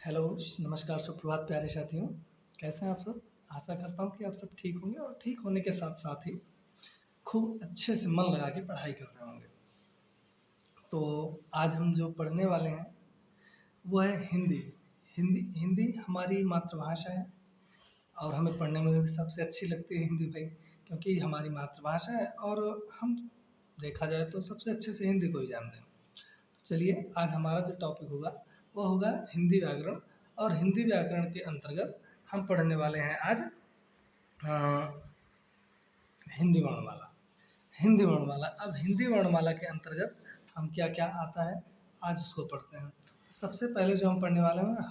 Hello, नमस्कार, सुप्रभात प्यारे साथियों। कैसे हैं आप सब? आशा करता हूँ कि आप सब ठीक होंगे और ठीक होने के साथ साथ ही खूब अच्छे से मन लगा के पढ़ाई कर रहे होंगे। तो आज हम जो पढ़ने वाले हैं वो है हिंदी। हिंदी हिंदी हमारी मातृभाषा है और हमें पढ़ने में भी सबसे अच्छी लगती है हिंदी भाई, क्योंकि हमारी मातृभाषा है और हम देखा जाए तो सबसे अच्छे से हिंदी को ही जानते हैं। तो चलिए, आज हमारा जो टॉपिक होगा वो होगा हिंदी व्याकरण। और हिंदी व्याकरण के अंतर्गत हम पढ़ने वाले हैं आज अ, हिंदी वर्णमाला। हिंदी वर्णमाला, अब हिंदी वर्णमाला के अंतर्गत हम क्या क्या आता है आज उसको पढ़ते हैं। सबसे पहले जो हम पढ़ने वाले हैं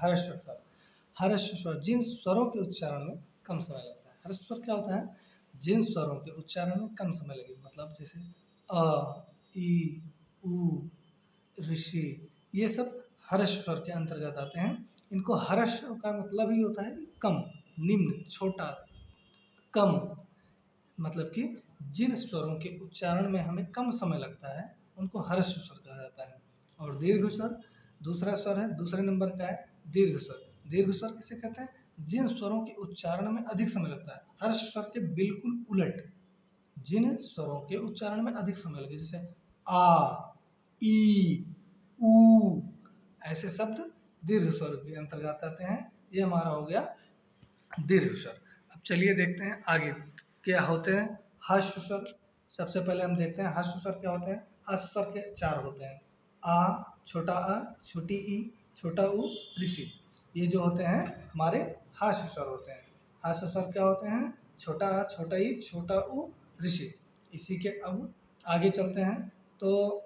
हर्ष स्वर। हर्ष स्वर जिन स्वरों के उच्चारण में कम समय लगता है। हर्ष स्वर क्या होता है? जिन स्वरों के उच्चारण में कम समय लगे, मतलब जैसे अ, ई, उ, ऋषि, ये सब हर्ष स्वर के अंतर्गत आते हैं। इनको हर्ष का मतलब ही होता है कम, निम्न, छोटा, कम, मतलब कि जिन स्वरों के उच्चारण में हमें कम समय लगता है उनको हर्ष स्वर कहा जाता है। और दीर्घ स्वर दूसरा स्वर है, दूसरे नंबर का है दीर्घ स्वर। दीर्घ स्वर किसे कहते हैं? जिन स्वरों के उच्चारण में अधिक समय लगता है, हर्ष स्वर के बिल्कुल उलट। जिन स्वरों के उच्चारण में अधिक समय लगे, जैसे आ, ई, उ, ऐसे शब्द दीर्घ स्वर के अंतर्गत आते हैं। ये हमारा हो गया दीर्घ स्वर। अब चलिए देखते हैं आगे क्या होते हैं हर्ष स्वर। सबसे पहले हम देखते हैं हर्ष स्वर क्या होते हैं। हर्ष स्वर के चार होते हैं: आ, छोटा अ, छोटी ई, छोटा उ, ऋषि। ये जो होते हैं हमारे हर्ष स्वर होते हैं। हर्ष स्वर क्या होते हैं? छोटा अ, छोटा ई, छोटा उ, ऋषि। इसी के अब आगे चलते हैं तो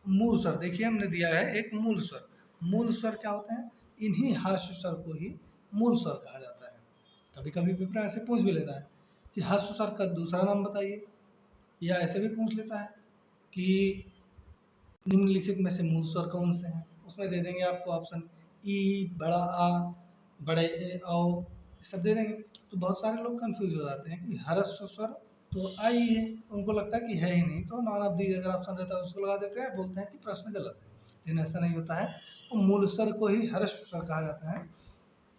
मूल स्वर देखिए, हमने दिया है एक मूल स्वर। मूल स्वर क्या होते हैं? इन्हीं हर्ष स्वर को ही मूल स्वर कहा जाता है। कभी कभी पेपर ऐसे पूछ भी लेता है कि हर्ष स्वर का दूसरा नाम बताइए, या ऐसे भी पूछ लेता है कि निम्नलिखित में से मूल स्वर कौन से हैं। उसमें दे देंगे आपको ऑप्शन ई, बड़ा आ, बड़े ए, औ, ये सब दे देंगे। तो बहुत सारे लोग कंफ्यूज हो जाते हैं कि हर्ष स्वर तो आई है, उनको लगता है कि है ही नहीं, तो नॉन ऑफ दी अगर ऑप्शन रहता है उसको लगा देते हैं, बोलते हैं कि प्रश्न गलत है। लेकिन ऐसा नहीं होता है, वो मूल स्वर को ही हर्ष स्वर कहा जाता है।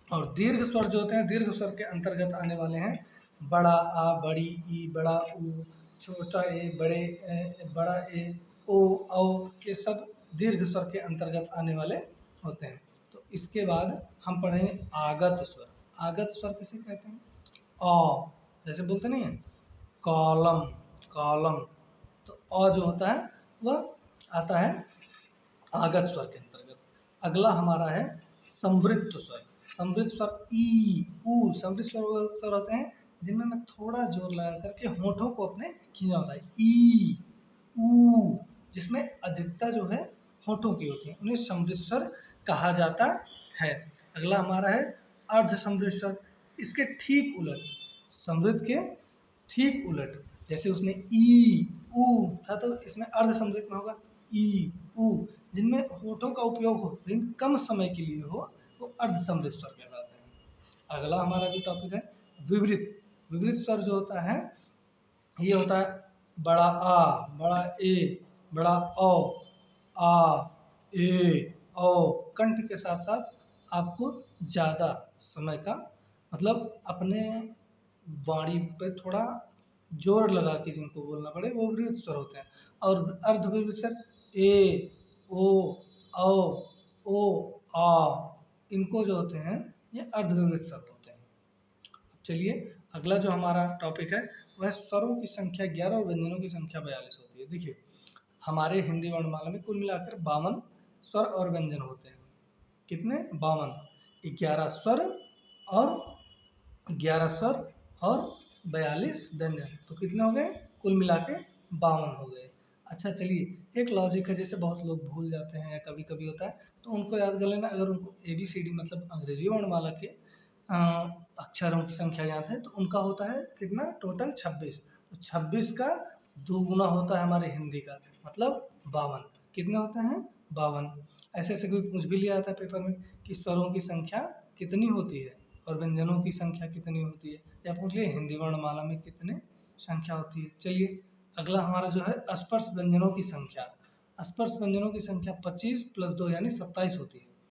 और दीर्घ स्वर जो होते हैं, दीर्घ स्वर के अंतर्गत आने वाले हैं बड़ा आ, बड़ी ई, बड़ा उ, छोटा ए, बड़े ए, बड़ा ए, ओ, औ, ये सब दीर्घ स्वर के अंतर्गत आने वाले होते हैं। तो इसके बाद हम पढ़ेंगे आगत स्वर। आगत स्वर किसे कहते हैं? अ, जैसे बोलते नहीं है कॉलम, कॉलम, तो अ जो होता है वह आता है आगत स्वर के अंतर्गत। अगला हमारा है संवृत्त स्वर। संवृत्त स्वर ई, उ, संवृत्त स्वर वो स्वर होते हैं जिनमें मैं थोड़ा जोर लगा करके होठों को अपने खींचा होता है। ई, उ, जिसमें अधिकता जो है होठों की होती है, उन्हें संवृत्त स्वर कहा जाता है। अगला हमारा है अर्ध संवृत्त स्वर। इसके ठीक उलट, समृद्ध के ठीक उलट, जैसे उसमें ई, उ था तो इसमें अर्ध समृद्ध में होगा ई, उ, जिनमें होठों का उपयोग हो लेकिन कम समय के लिए हो, वो अर्ध समृद्ध स्वर कहलाते हैं। अगला हमारा जो टॉपिक है विवृत। विवृत स्वर जो होता है ये होता है बड़ा आ, बड़ा ए, बड़ा ओ, आ, ए, ओ, कंठ के साथ साथ आपको ज़्यादा समय का, मतलब अपने वाणी पे थोड़ा जोर लगा के जिनको बोलना पड़े वो विवृत स्वर होते हैं। और अर्धविवृत स्वर ए, ओ, औ, ओ, आ, इनको जो होते हैं ये अर्धविवृत स्वर होते हैं। चलिए, अगला जो हमारा टॉपिक है वह स्वरों की संख्या 11 और व्यंजनों की संख्या 42 होती है। देखिए, हमारे हिंदी वर्णमाला में कुल मिलाकर 52 स्वर और व्यंजन होते हैं। कितने? 52। 11 स्वर और 11 स्वर और 42 व्यंजन, तो कितने हो गए? कुल मिला के 52 हो गए। अच्छा चलिए, एक लॉजिक है, जैसे बहुत लोग भूल जाते हैं या कभी कभी होता है, तो उनको याद कर लेना। अगर उनको ABCD मतलब अंग्रेजी वर्णमाला के अक्षरों की संख्या याद है तो उनका होता है कितना? टोटल 26। तो 26 का दोगुना होता है हमारे हिंदी का, मतलब 52। कितने होते हैं? 52। ऐसे ऐसे कोई पूछ भी लिया था पेपर में कि स्वरों की संख्या कितनी होती है और व्यंजनों की संख्या कितनी होती है, या पूछ लिए हिंदी वर्णमाला में कितने संख्या होती है। चलिए, अगला हमारा जो है स्पर्श व्यंजनों की संख्या। स्पर्श व्यंजनों की संख्या 25 + 2 यानी 27 होती है।